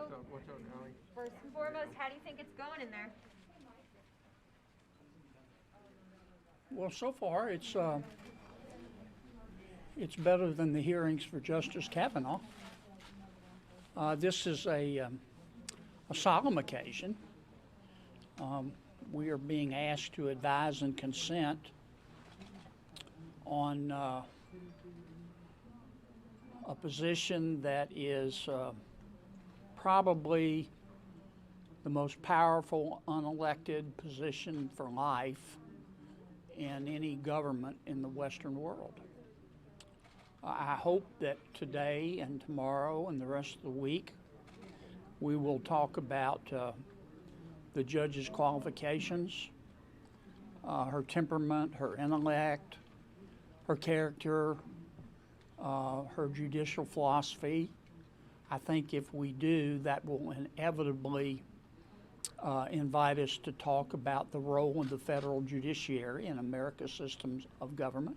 So, What's up, Holly? first and foremost, how do you think it's going in there? Well, so far it's better than the hearings for Justice Kavanaugh. This is a solemn occasion. We are being asked to advise and consent on a position that is probably the most powerful unelected position for life in any government in the Western world. I hope that today and tomorrow and the rest of the week we will talk about the judge's qualifications, her temperament, her intellect, her character, her judicial philosophy. I think if we do, that will inevitably invite us to talk about the role of the federal judiciary in America's systems of government.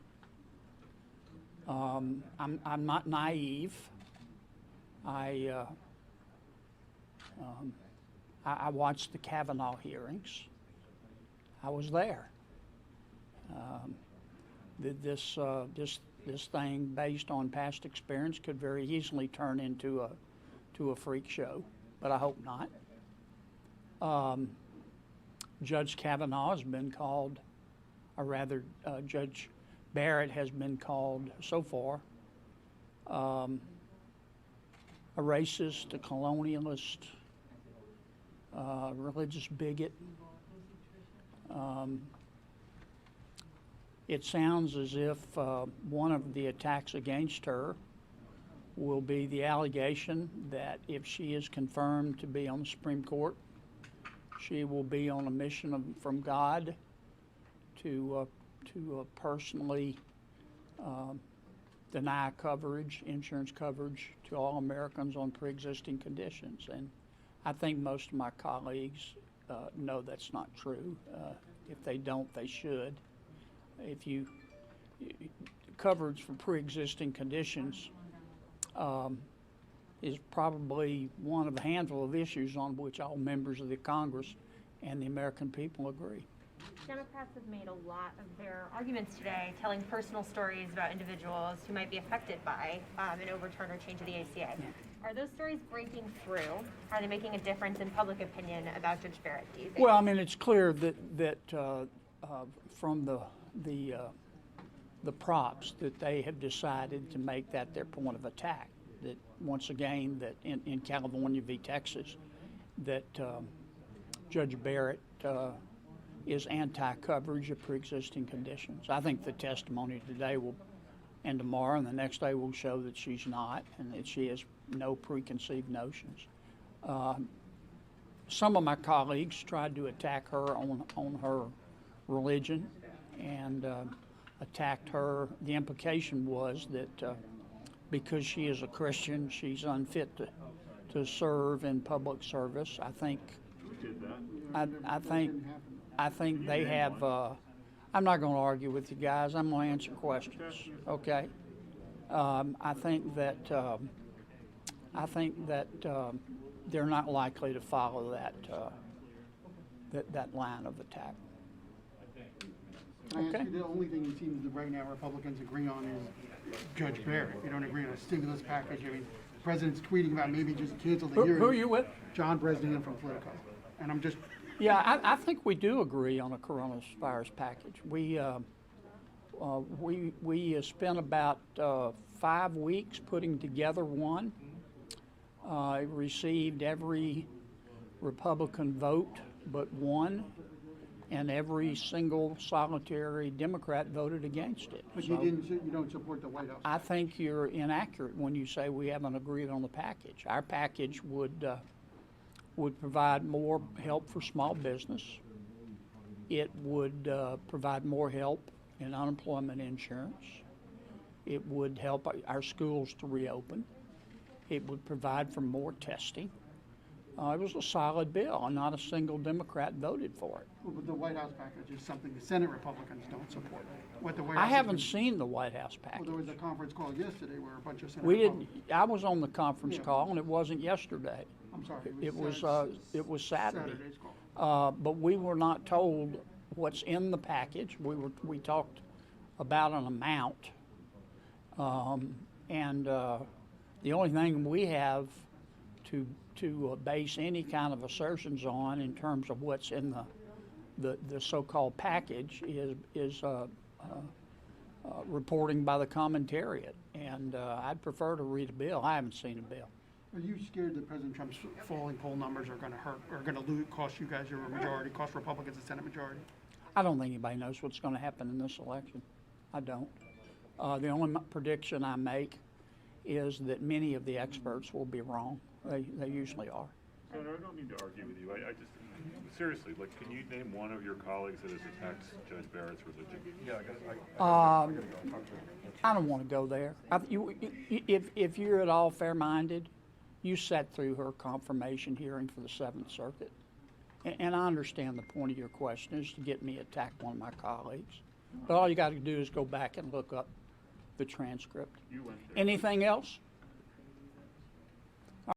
I'm not naive. I watched the Kavanaugh hearings. I was there. This thing, based on past experience, could very easily turn into a freak show, but I hope not. Judge Kavanaugh has been called, or rather, Judge Barrett has been called so far a racist, a colonialist, religious bigot. It sounds as if one of the attacks against her will be the allegation that if she is confirmed to be on the Supreme Court, she will be on a mission from God to personally deny coverage, insurance coverage, to all Americans on pre-existing conditions. And I think most of my colleagues know that's not true. If they don't, they should. Coverage for pre-existing conditions is probably one of a handful of issues on which all members of the Congress and the American people agree. Democrats have made a lot of their arguments today telling personal stories about individuals who might be affected by an overturn or change of the ACA. Yeah. Are those stories breaking through? Are they making a difference in public opinion about Judge Barrett, do you think? Well, I mean, it's clear that from the props that they have decided to make that their point of attack. That once again, that in California v. Texas, that Judge Barrett is anti-coverage of pre-existing conditions. I think the testimony today and tomorrow and the next day will show that she's not, and that she has no preconceived notions. Some of my colleagues tried to attack her on her religion and attacked her. The implication was that because she is a Christian, she's unfit to serve in public service. I think they have. I'm not going to argue with you guys. I'm going to answer questions. Okay. I think that they're not likely to follow that line of attack. Okay. The only thing it seems that right now Republicans agree on is Judge Barrett. You don't agree on a stimulus package. I mean, the president's tweeting about maybe just cancel the hearings. Who are you with? John Bresnan from Politico. And I'm just... Yeah, I think we do agree on a coronavirus package. We spent about 5 weeks putting together one. It received every Republican vote but one, and every single solitary Democrat voted against it. But you don't support the White House. I think you're inaccurate when you say we haven't agreed on the package. Our package would provide more help for small business. It would provide more help in unemployment insurance. It would help our schools to reopen. It would provide for more testing. It was a solid bill, and not a single Democrat voted for it. Well, but the White House package is something the Senate Republicans don't support. What the White I House haven't is- seen the White House Well, package. there was a conference call yesterday where a bunch of Senate We didn't, Republicans. I was on the conference Yeah. call, and it wasn't yesterday. I'm sorry. It was Saturday. Saturday's call. But we were not told what's in the package. We talked about an amount. The only thing we have to base any kind of assertions on in terms of what's in the so-called package is reporting by the commentariat. And I'd prefer to read a bill. I haven't seen a bill. Are you scared that President Trump's falling poll numbers are going to hurt, or going to cost you guys your majority, cost Republicans the Senate majority? I don't think anybody knows what's going to happen in this election. I don't. The only prediction I make is that many of the experts will be wrong. They usually are. Senator, I don't mean to argue with you. I just, seriously, like, can you name one of your colleagues that has attacked Judge Barrett's religion? Yeah, I guess I don't want to go there. If you're at all fair-minded, you sat through her confirmation hearing for the Seventh Circuit. And I understand the point of your question is to get me to attack one of my colleagues. But all you got to do is go back and look up the transcript. you went there. Anything else?